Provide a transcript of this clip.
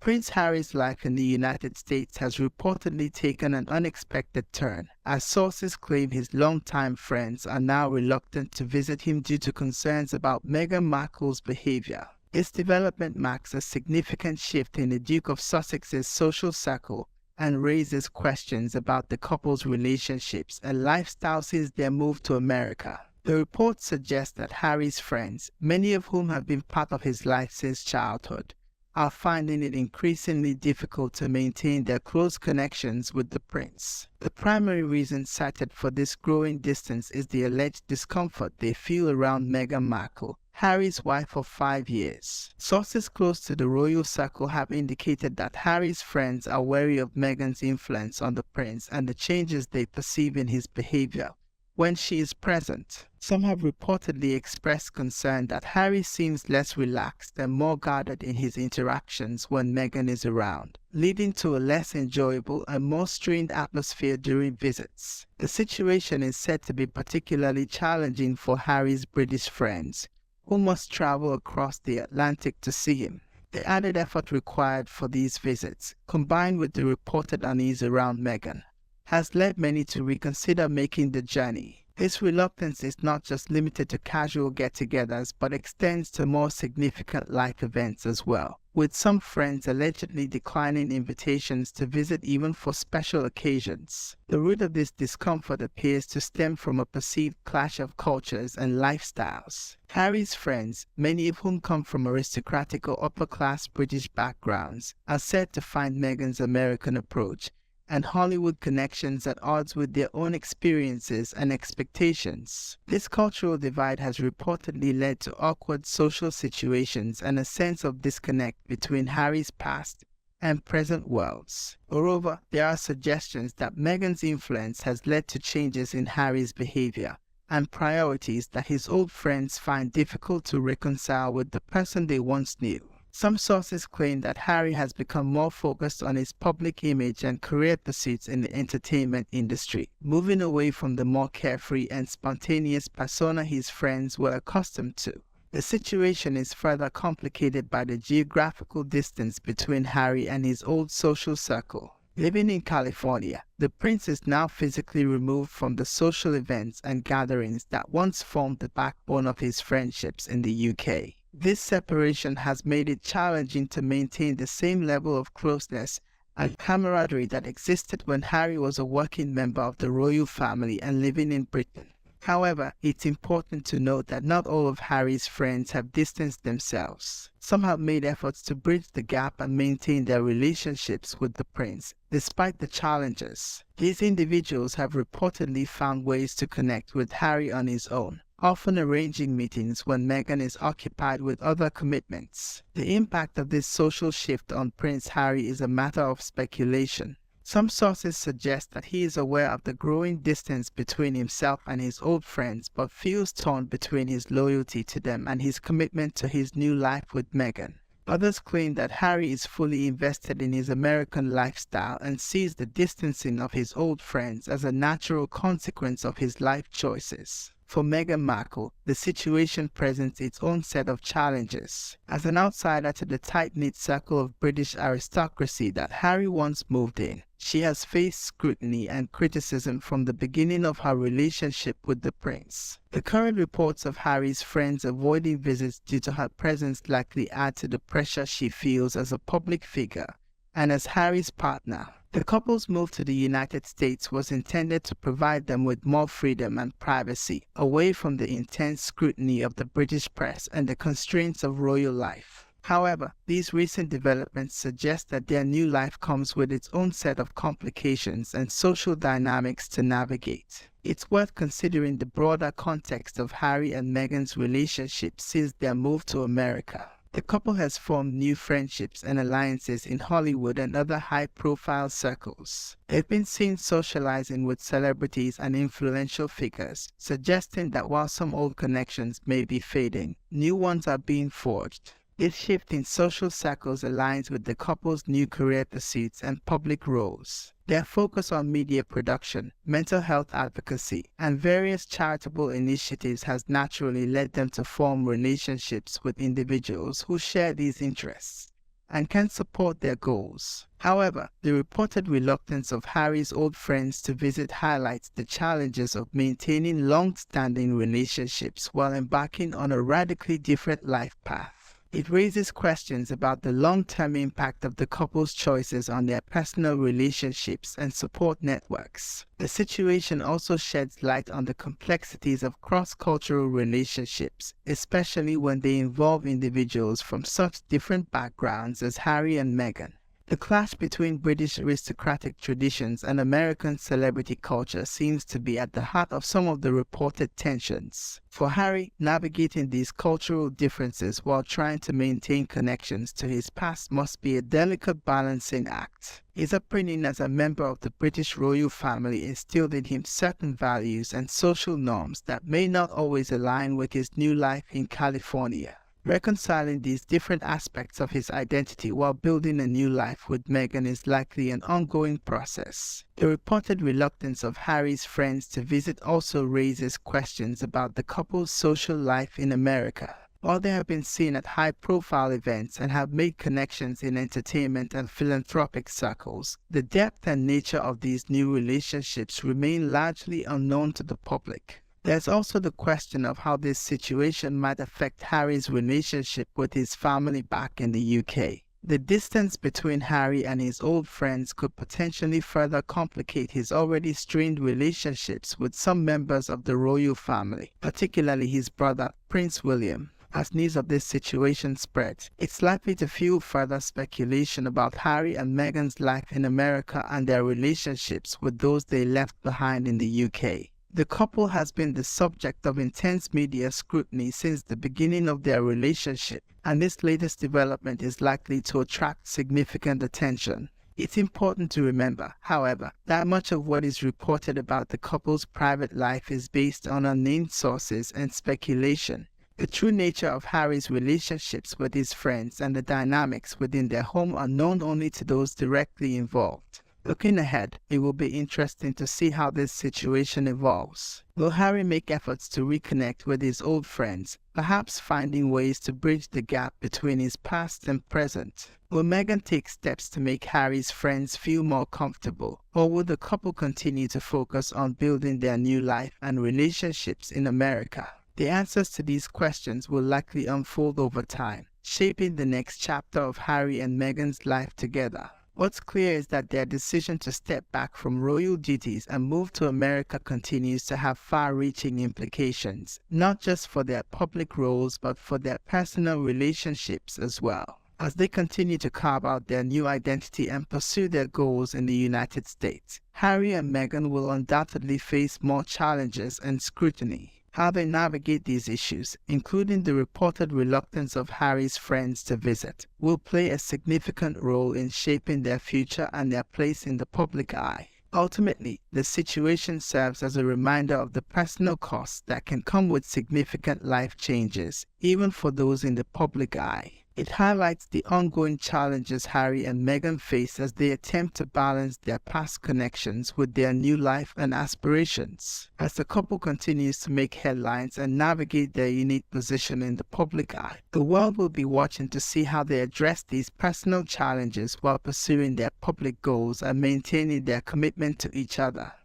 Prince Harry's life in the United States has reportedly taken an unexpected turn, as sources claim his longtime friends are now reluctant to visit him due to concerns about Meghan Markle's behavior. This development marks a significant shift in the Duke of Sussex's social circle and raises questions about the couple's relationships and lifestyle since their move to America. The report suggests that Harry's friends, many of whom have been part of his life since childhood, are finding it increasingly difficult to maintain their close connections with the prince. The primary reason cited for this growing distance is the alleged discomfort they feel around Meghan Markle, Harry's wife of 5 years. Sources close to the royal circle have indicated that Harry's friends are wary of Meghan's influence on the prince and the changes they perceive in his behavior when she is present. Some have reportedly expressed concern that Harry seems less relaxed and more guarded in his interactions when Meghan is around, leading to a less enjoyable and more strained atmosphere during visits. The situation is said to be particularly challenging for Harry's British friends, who must travel across the Atlantic to see him. The added effort required for these visits, combined with the reported unease around Meghan, has led many to reconsider making the journey. This reluctance is not just limited to casual get-togethers but extends to more significant life events as well, with some friends allegedly declining invitations to visit even for special occasions. The root of this discomfort appears to stem from a perceived clash of cultures and lifestyles. Harry's friends, many of whom come from aristocratic or upper-class British backgrounds, are said to find Meghan's American approach and Hollywood connections at odds with their own experiences and expectations. This cultural divide has reportedly led to awkward social situations and a sense of disconnect between Harry's past and present worlds. Moreover, there are suggestions that Meghan's influence has led to changes in Harry's behavior and priorities that his old friends find difficult to reconcile with the person they once knew. Some sources claim that Harry has become more focused on his public image and career pursuits in the entertainment industry, moving away from the more carefree and spontaneous persona his friends were accustomed to. The situation is further complicated by the geographical distance between Harry and his old social circle. Living in California, the prince is now physically removed from the social events and gatherings that once formed the backbone of his friendships in the UK. This separation has made it challenging to maintain the same level of closeness and camaraderie that existed when Harry was a working member of the royal family and living in Britain. However, it's important to note that not all of Harry's friends have distanced themselves. Some have made efforts to bridge the gap and maintain their relationships with the prince, despite the challenges. These individuals have reportedly found ways to connect with Harry on his own, often arranging meetings when Meghan is occupied with other commitments. The impact of this social shift on Prince Harry is a matter of speculation. Some sources suggest that he is aware of the growing distance between himself and his old friends but feels torn between his loyalty to them and his commitment to his new life with Meghan. Others claim that Harry is fully invested in his American lifestyle and sees the distancing of his old friends as a natural consequence of his life choices. For Meghan Markle, the situation presents its own set of challenges. As an outsider to the tight-knit circle of British aristocracy that Harry once moved in, she has faced scrutiny and criticism from the beginning of her relationship with the prince. The current reports of Harry's friends avoiding visits due to her presence likely add to the pressure she feels as a public figure and as Harry's partner. The couple's move to the United States was intended to provide them with more freedom and privacy, away from the intense scrutiny of the British press and the constraints of royal life. However, these recent developments suggest that their new life comes with its own set of complications and social dynamics to navigate. It's worth considering the broader context of Harry and Meghan's relationship since their move to America. The couple has formed new friendships and alliances in Hollywood and other high-profile circles. They've been seen socializing with celebrities and influential figures, suggesting that while some old connections may be fading, new ones are being forged. This shift in social circles aligns with the couple's new career pursuits and public roles. Their focus on media production, mental health advocacy, and various charitable initiatives has naturally led them to form relationships with individuals who share these interests. and can support their goals. However, the reported reluctance of Harry's old friends to visit highlights the challenges of maintaining long-standing relationships while embarking on a radically different life path. It raises questions about the long-term impact of the couple's choices on their personal relationships and support networks. The situation also sheds light on the complexities of cross-cultural relationships, especially when they involve individuals from such different backgrounds as Harry and Meghan. The clash between British aristocratic traditions and American celebrity culture seems to be at the heart of some of the reported tensions. For Harry, navigating these cultural differences while trying to maintain connections to his past must be a delicate balancing act. His upbringing as a member of the British royal family instilled in him certain values and social norms that may not always align with his new life in California. Reconciling these different aspects of his identity while building a new life with Meghan is likely an ongoing process. The reported reluctance of Harry's friends to visit also raises questions about the couple's social life in America. While they have been seen at high-profile events and have made connections in entertainment and philanthropic circles, the depth and nature of these new relationships remain largely unknown to the public. There's also the question of how this situation might affect Harry's relationship with his family back in the UK. The distance between Harry and his old friends could potentially further complicate his already strained relationships with some members of the royal family, particularly his brother, Prince William. As news of this situation spreads, it's likely to fuel further speculation about Harry and Meghan's life in America and their relationships with those they left behind in the UK. The couple has been the subject of intense media scrutiny since the beginning of their relationship, and this latest development is likely to attract significant attention. It's important to remember, however, that much of what is reported about the couple's private life is based on unnamed sources and speculation. The true nature of Harry's relationships with his friends and the dynamics within their home are known only to those directly involved. Looking ahead, it will be interesting to see how this situation evolves. Will Harry make efforts to reconnect with his old friends, perhaps finding ways to bridge the gap between his past and present? Will Meghan take steps to make Harry's friends feel more comfortable, or will the couple continue to focus on building their new life and relationships in America? The answers to these questions will likely unfold over time, shaping the next chapter of Harry and Meghan's life together. What's clear is that their decision to step back from royal duties and move to America continues to have far-reaching implications, not just for their public roles but for their personal relationships as well. As they continue to carve out their new identity and pursue their goals in the United States, Harry and Meghan will undoubtedly face more challenges and scrutiny. How they navigate these issues, including the reported reluctance of Harry's friends to visit, will play a significant role in shaping their future and their place in the public eye. Ultimately, the situation serves as a reminder of the personal costs that can come with significant life changes, even for those in the public eye. It highlights the ongoing challenges Harry and Meghan face as they attempt to balance their past connections with their new life and aspirations. As the couple continues to make headlines and navigate their unique position in the public eye, the world will be watching to see how they address these personal challenges while pursuing their public goals and maintaining their commitment to each other.